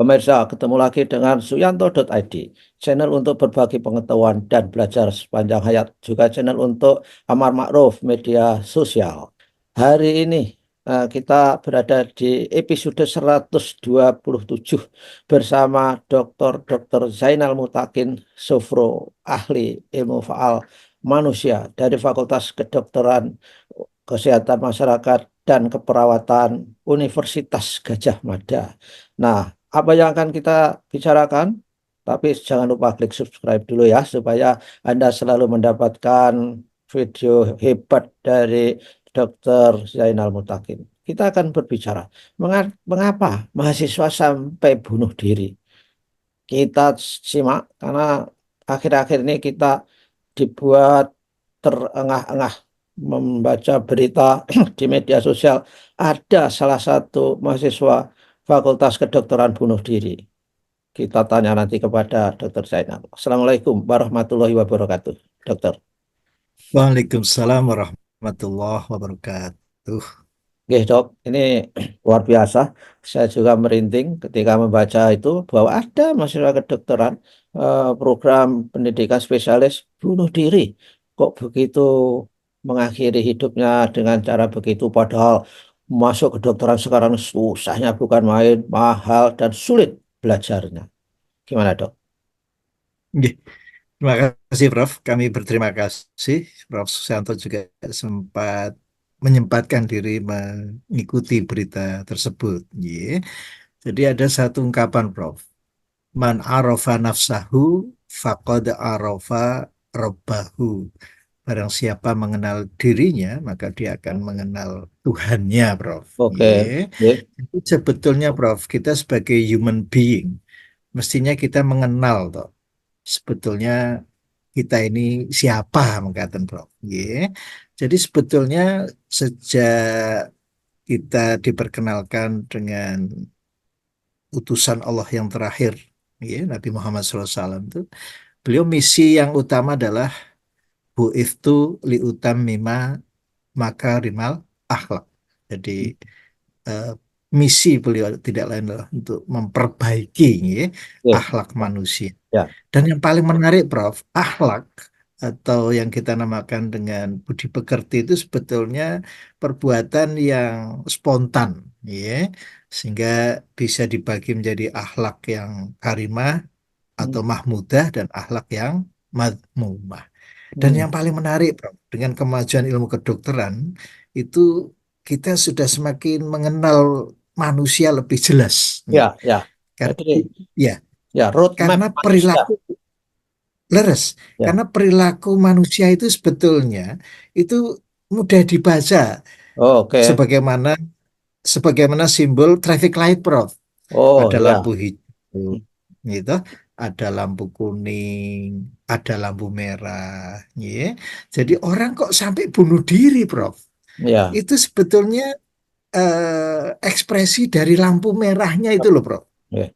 Pemirsa, ketemu lagi dengan Suyanto.id, channel untuk berbagi pengetahuan dan belajar sepanjang hayat, juga channel untuk amar ma'ruf media sosial. Hari ini kita berada di episode 127 bersama Dr. Zainal Mutakin Sofro, ahli ilmu faal manusia dari Fakultas Kedokteran Kesehatan Masyarakat dan Keperawatan Universitas Gadjah Mada. Nah, apa yang akan kita bicarakan? Tapi jangan lupa klik subscribe dulu ya, supaya Anda selalu mendapatkan video hebat dari Dr. Zainal Mutakin. Kita akan berbicara, mengapa mahasiswa sampai bunuh diri. Kita simak, karena akhir-akhir ini kita dibuat terengah-engah membaca berita di media sosial, ada salah satu mahasiswa Fakultas Kedokteran bunuh diri. Kita tanya nanti kepada Dr. Zainal. Assalamualaikum warahmatullahi wabarakatuh, Dokter. Waalaikumsalam warahmatullahi wabarakatuh. Oke, Dok, ini luar biasa. Saya juga merinding ketika membaca itu bahwa ada mahasiswa kedokteran program pendidikan spesialis bunuh diri. Kok begitu mengakhiri hidupnya dengan cara begitu, padahal masuk kedokteran sekarang susahnya bukan main, mahal dan sulit belajarnya. Gimana, Dok? Nggih, terima kasih Prof. Kami berterima kasih Prof. Susanto juga sempat menyempatkan diri mengikuti berita tersebut. Nggih. Jadi ada satu ungkapan Prof. Man arafa nafsahu faqad arafa rabbahu. Barang siapa mengenal dirinya, maka dia akan mengenal Tuhannya, Prof. Oke. Nggih. Oke. Jadi sebetulnya Prof, kita sebagai human being mestinya kita mengenal toh sebetulnya kita ini siapa mengatakan Prof. Nggih. Jadi sebetulnya sejak kita diperkenalkan dengan utusan Allah yang terakhir, nggih, Nabi Muhammad SAW itu, beliau misi yang utama adalah bu'iftu liutammima makarimal akhlak. Jadi eh, misi beliau tidak lain adalah untuk memperbaiki nggih, Oke. akhlak manusia. Ya. Dan yang paling menarik, Prof, akhlak atau yang kita namakan dengan budi pekerti itu sebetulnya perbuatan yang spontan, ya, sehingga bisa dibagi menjadi akhlak yang karimah Hmm. atau mahmudah dan akhlak yang madmumah. Dan Hmm. yang paling menarik, Prof, dengan kemajuan ilmu kedokteran itu kita sudah semakin mengenal manusia lebih jelas, ya. Ya, ya. Karena Jadi, ya, ya, roadmap karena manusia. perilaku leres, Ya. karena perilaku manusia itu sebetulnya itu mudah dibaca Oh, oke. sebagaimana sebagaimana simbol traffic light, Prof. Oh, Ada lampu ya. hijau, gitu, ada lampu kuning, ada lampu merah, ya. Jadi orang kok sampai bunuh diri, Prof. Ya. Itu sebetulnya ekspresi dari lampu merahnya itu loh, Prof. Ya.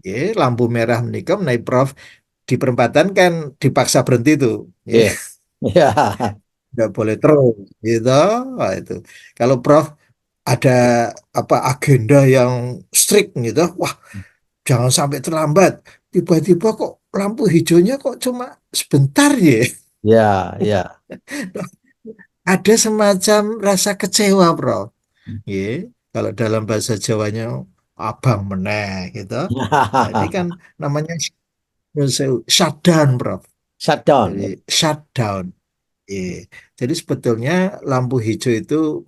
Ya, lampu merah menikah menaik, Prof. Di perempatan kan dipaksa berhenti tuh, ya. Ya. Ya. Nggak boleh terus, gitu. Wah, itu. Kalau Prof ada apa agenda yang strict gitu, wah jangan sampai terlambat. Tiba-tiba kok lampu hijaunya kok cuma sebentar ya. Ya. Ya. Ada semacam rasa kecewa, Prof. Ya, kalau dalam bahasa Jawanya abang meneh gitu. Nah, ini kan namanya shutdown, Prof. Shutdown. Jadi Ya. shutdown. Iya. Jadi sebetulnya lampu hijau itu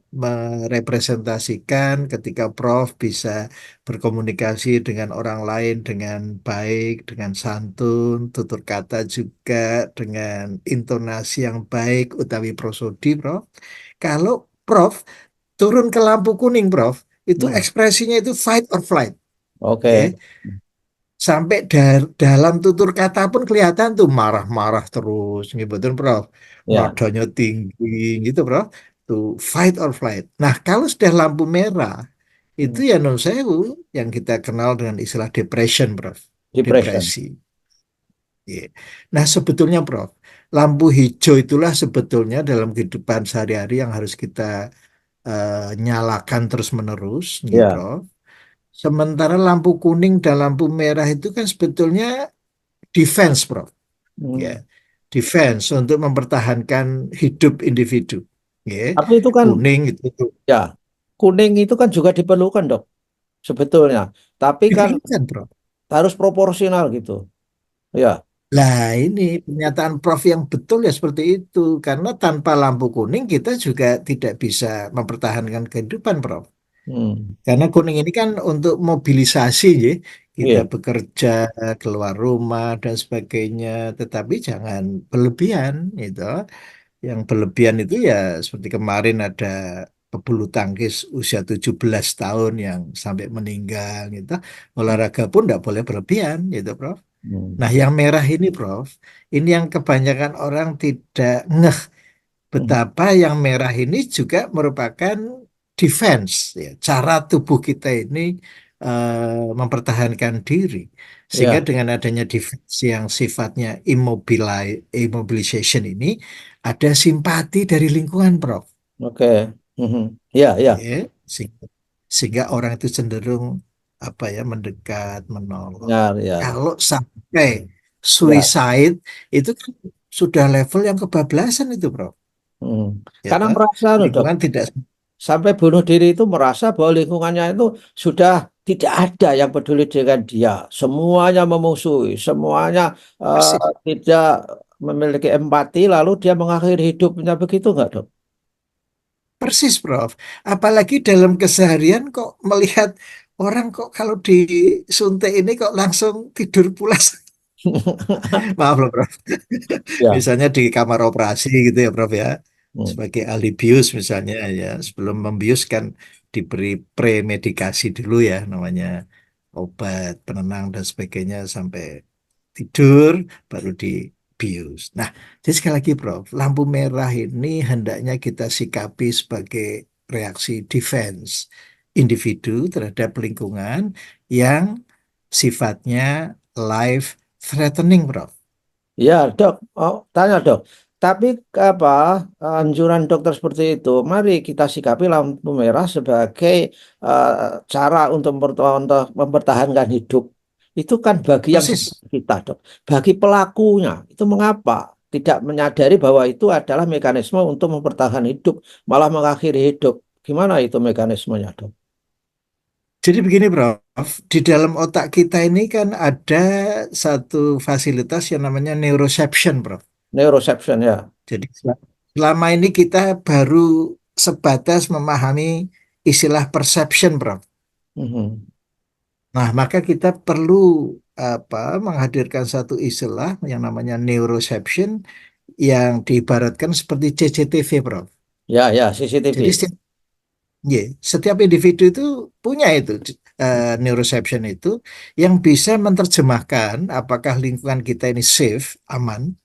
merepresentasikan ketika Prof bisa berkomunikasi dengan orang lain dengan baik, dengan santun, tutur kata juga dengan intonasi yang baik utawi prosodi, Prof. Kalau Prof turun ke lampu kuning, Prof, itu Hmm. ekspresinya itu fight or flight. Ya. Oke. Sampai dalam tutur kata pun kelihatan tuh marah-marah terus, gitu, betul, Prof. Ya. Nadanya tinggi, gitu, Prof. Tuh fight or flight. Nah, kalau sudah lampu merah, itu Hmm. ya non sewu yang kita kenal dengan istilah depression, Prof. Depression. Depresi. Iya. Nah, sebetulnya, Prof, lampu hijau itulah sebetulnya dalam kehidupan sehari-hari yang harus kita nyalakan terus-menerus, gitu, Ya. Prof. Sementara lampu kuning dan lampu merah itu kan sebetulnya defense, Prof. Ya, Hmm. defense untuk mempertahankan hidup individu. Ya, Tapi itu kan kuning itu ya kuning itu kan juga diperlukan dok sebetulnya. Tapi kan diperlukan, Prof. harus proporsional gitu. Ya. Lah ini pernyataan Prof yang betul ya seperti itu. Karena tanpa lampu kuning kita juga tidak bisa mempertahankan kehidupan, Prof. Hmm. Karena kuning ini kan untuk mobilisasi ya. Kita Iya. bekerja, keluar rumah dan sebagainya. Tetapi jangan berlebihan gitu. Yang berlebihan itu ya seperti kemarin ada pebulu tangkis usia 17 tahun yang sampai meninggal gitu. Olahraga pun tidak boleh berlebihan gitu, Prof. Hmm. Nah, yang merah ini, Prof, ini yang kebanyakan orang tidak ngeh Hmm. betapa yang merah ini juga merupakan defense, ya, cara tubuh kita ini mempertahankan diri. Sehingga Ya. dengan adanya defense yang sifatnya immobilization ini, ada simpati dari lingkungan, Prof. Oke. Mhm. Ya, ya. Ya, sehingga orang itu cenderung apa ya mendekat, menolong. Benar, ya. Kalau sampai Ya. suicide itu kan sudah level yang kebablasan itu, Bro. Hmm. Ya Karena toh? merasa, loh, dok, Lingkungan tidak sampai bunuh diri itu merasa bahwa lingkungannya itu sudah tidak ada yang peduli dengan dia. Semuanya memusuhi, semuanya eh, persis, tidak memiliki empati, lalu dia mengakhiri hidupnya begitu nggak, dok? persis, Prof. Apalagi dalam keseharian kok melihat orang kok kalau disuntik ini kok langsung tidur pulas. Maaf loh, Prof. Ya. Misalnya di kamar operasi gitu ya, Prof ya. Hmm. Sebagai ahli bius misalnya ya, sebelum membius kan diberi premedikasi dulu ya, namanya obat penenang dan sebagainya sampai tidur baru dibius. Nah, jadi sekali lagi, Prof, lampu merah ini hendaknya kita sikapi sebagai reaksi defense individu terhadap lingkungan yang sifatnya life threatening, Prof. Ya, dok. Oh, tanya, dok. Tapi apa anjuran dokter seperti itu? Mari kita sikapi lampu merah sebagai eh, cara untuk mempertahankan hidup. Itu kan bagi yang Persis. seperti kita, dok. Bagi pelakunya, itu mengapa tidak menyadari bahwa itu adalah mekanisme untuk mempertahankan hidup, malah mengakhiri hidup. Gimana itu mekanismenya, dok? Jadi begini, Prof, di dalam otak kita ini kan ada satu fasilitas yang namanya neuroception, Prof. Neuroception ya. Jadi selama ini kita baru sebatas memahami istilah perception, Prof. Mhm. Nah, maka kita perlu apa menghadirkan satu istilah yang namanya neuroception yang diibaratkan seperti CCTV, Prof. Ya, ya, CCTV. Jadi setiap individu itu punya itu neuroception itu yang bisa menerjemahkan apakah lingkungan kita ini safe, aman,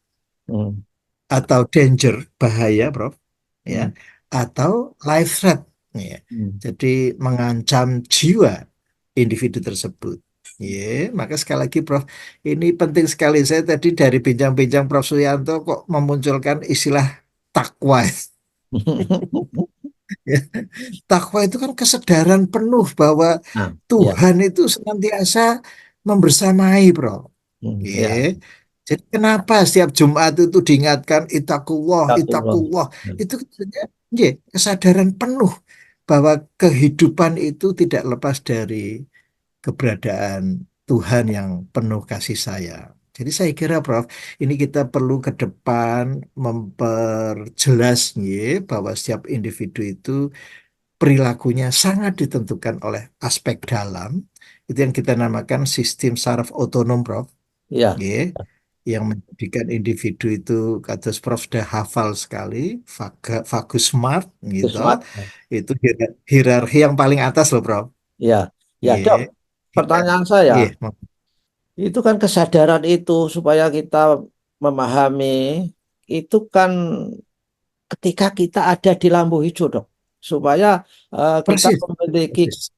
Hmm. atau danger, bahaya, Prof. Ya, Hmm. atau life threat. Ya. Hmm. Jadi mengancam jiwa individu tersebut. Ya, maka sekali lagi, Prof, ini penting sekali. Saya tadi dari bincang-bincang Prof Suyanto kok memunculkan istilah takwa. Takwa itu kan kesadaran penuh bahwa Nah, ya. Tuhan itu senantiasa membersamai, Bro. Hmm. Ye. Ya. Jadi kenapa setiap Jumat itu diingatkan itakullah, Astagfirullah. itakullah. Itu sebenarnya, kesadaran penuh bahwa kehidupan itu tidak lepas dari keberadaan Tuhan yang penuh kasih sayang. Jadi saya kira, Prof, ini kita perlu ke depan memperjelas bahwa setiap individu itu perilakunya sangat ditentukan oleh aspek dalam. Itu yang kita namakan sistem saraf otonom, Prof. Ya. Ya, yang menjadikan individu itu, kata Prof sudah hafal sekali, vagus smart, gitu. Wismat. Itu hierarki yang paling atas loh, Prof. Ya, ya dok. Ya, kita, Pertanyaan saya, ya, itu kan kesadaran itu supaya kita memahami itu kan ketika kita ada di lampu hijau dok, supaya kita persis, memiliki persis,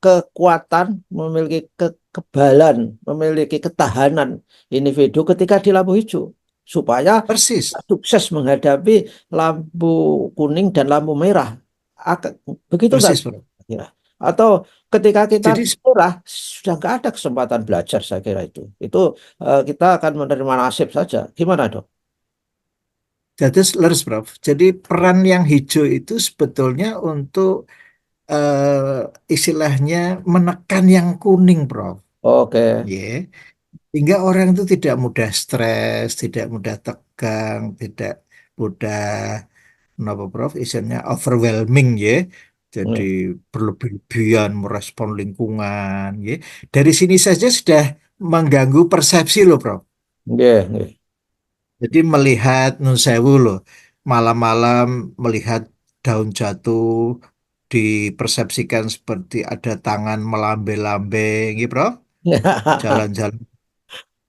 kekuatan, memiliki kekebalan, memiliki ketahanan individu ketika di lampu hijau, supaya persis, sukses menghadapi lampu kuning dan lampu merah. Begitu nggak? persis, Prof. Kira? Atau ketika kita Jadi murah sudah nggak ada kesempatan belajar, saya kira itu kita akan menerima nasib saja. Gimana dok? jadi leres, Prof. Jadi peran yang hijau itu sebetulnya untuk istilahnya menekan yang kuning, Prof. Oke. Ya, sehingga orang itu tidak mudah stres, tidak mudah tegang, tidak mudah kenapa, Prof? Istilahnya overwhelming, ya. Jadi Hmm. berlebihan merespon lingkungan, ya. Dari sini saja sudah mengganggu persepsi loh, Prof. Nggih, nggih. Jadi melihat nun sewu loh, malam-malam melihat daun jatuh dipersepsikan seperti ada tangan melambai-lambai, gitu, Prof. Jalan-jalan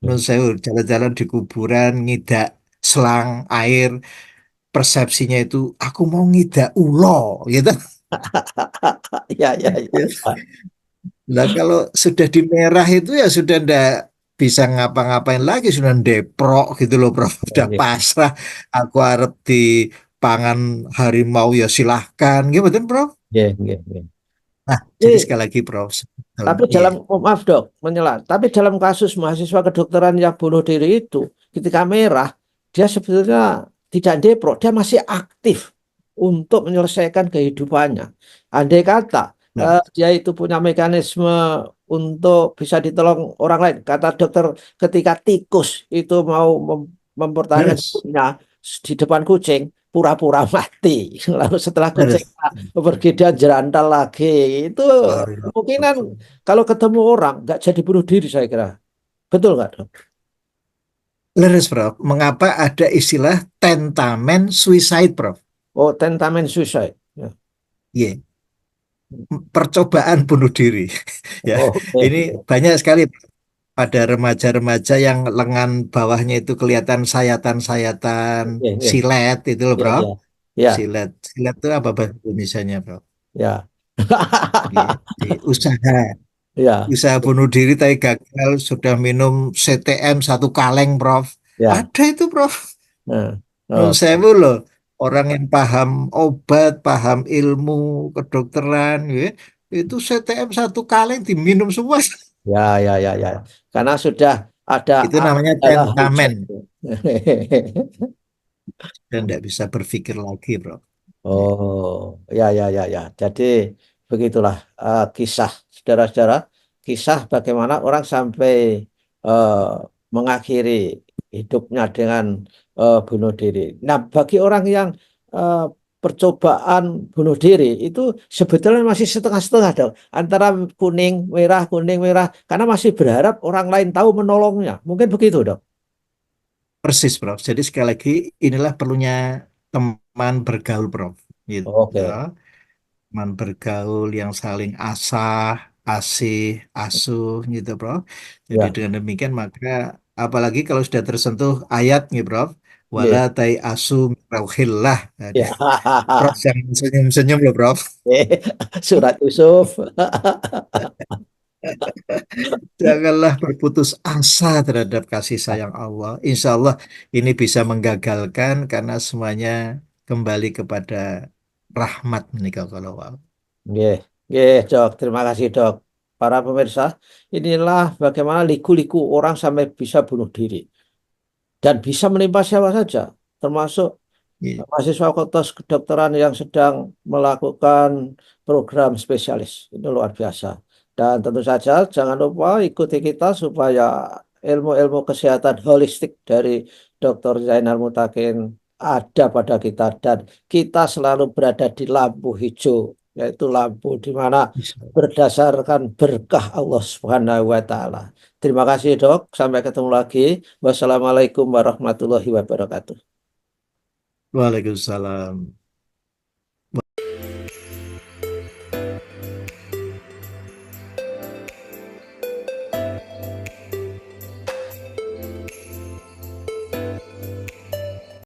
nun sewu, jalan-jalan di kuburan, ngidak selang air, persepsinya itu aku mau ngidak ulo, gitu. Ya, ya, ya. Nah, kalau sudah di merah itu ya sudah ndak bisa ngapa-ngapain lagi, sudah deprok gitu loh, Prof. Sudah Nggih, pasrah. Aku harap di pangan harimau ya silahkan, gitu betul, Prof. nggih, nggih, nggih. Nah, jadi Ini, sekali lagi, Prof. tapi Iya, dalam, oh, maaf dok, menyela. Tapi dalam kasus mahasiswa kedokteran yang bunuh diri itu, ketika merah, dia sebetulnya tidak depro, dia masih aktif untuk menyelesaikan kehidupannya. Andai kata nah, dia itu punya mekanisme untuk bisa ditolong orang lain. Kata dokter, ketika tikus itu mau mempertahankan leres, hidupnya di depan kucing, pura-pura mati. Lalu setelah kucing leres. pergi dia jerantal lagi. Itu Oh, iya. kemungkinan kalau ketemu orang nggak jadi bunuh diri, saya kira. Betul nggak, dok? Leres, Prof. Mengapa ada istilah tentamen suicide, Prof? Oh, tentamen suicide. Ya. Iya, percobaan bunuh diri. Ya, Oke. ini banyak sekali pada remaja-remaja yang lengan bawahnya itu kelihatan sayatan-sayatan Oke, oke. silet itu loh, Ya, Bro. ya, ya, Silet. Silet itu apa bahasa Indonesianya, Bro? ya. Gitu. Usaha. Ya, Usaha bunuh diri tapi gagal sudah minum CTM satu kaleng, Prof. ya. Ada itu, Prof. Nah, Nun oke. sewu loh. Orang yang paham obat, paham ilmu kedokteran, ya, itu CTM satu kaleng diminum semua. Ya, ya, ya, ya. Karena sudah ada Itu namanya adalah tentamen. hujah. Dan tidak bisa berpikir lagi, Bro. Ya. Oh, ya, ya, ya, ya. Jadi begitulah kisah saudara-saudara, kisah bagaimana orang sampai eh, mengakhiri hidupnya dengan bunuh diri. Nah, bagi orang yang eh, percobaan bunuh diri itu sebetulnya masih setengah-setengah dong, antara kuning merah, karena masih berharap orang lain tahu menolongnya. Mungkin begitu dong. Persis, Prof. Jadi sekali lagi inilah perlunya teman bergaul, Prof. Gitu. Oke, Teman bergaul yang saling asah, asih, asuh, gitu, Prof. Jadi ya, dengan demikian maka apalagi kalau sudah tersentuh ayat, nih, Prof. Wala ya, tai asu rauhillah. Jadi, ya. Prof jangan senyum-senyum loh, Prof. Surat Yusuf. Janganlah berputus asa terhadap kasih sayang Allah. Insya Allah ini bisa menggagalkan karena semuanya kembali kepada rahmat menikah kalau wow. Nggih, nggih, Dok. Terima kasih, Dok. Para pemirsa, inilah bagaimana liku-liku orang sampai bisa bunuh diri dan bisa menimpa siapa saja, termasuk Iya. mahasiswa fakultas kedokteran yang sedang melakukan program spesialis. Itu luar biasa. Dan tentu saja jangan lupa ikuti kita supaya ilmu-ilmu kesehatan holistik dari Dr. Zainal Mutakin ada pada kita dan kita selalu berada di lampu hijau, yaitu lampu di mana Insya Allah. berdasarkan berkah Allah Subhanahu wa taala. Terima kasih, Dok. Sampai ketemu lagi. Wassalamualaikum warahmatullahi wabarakatuh. Waalaikumsalam.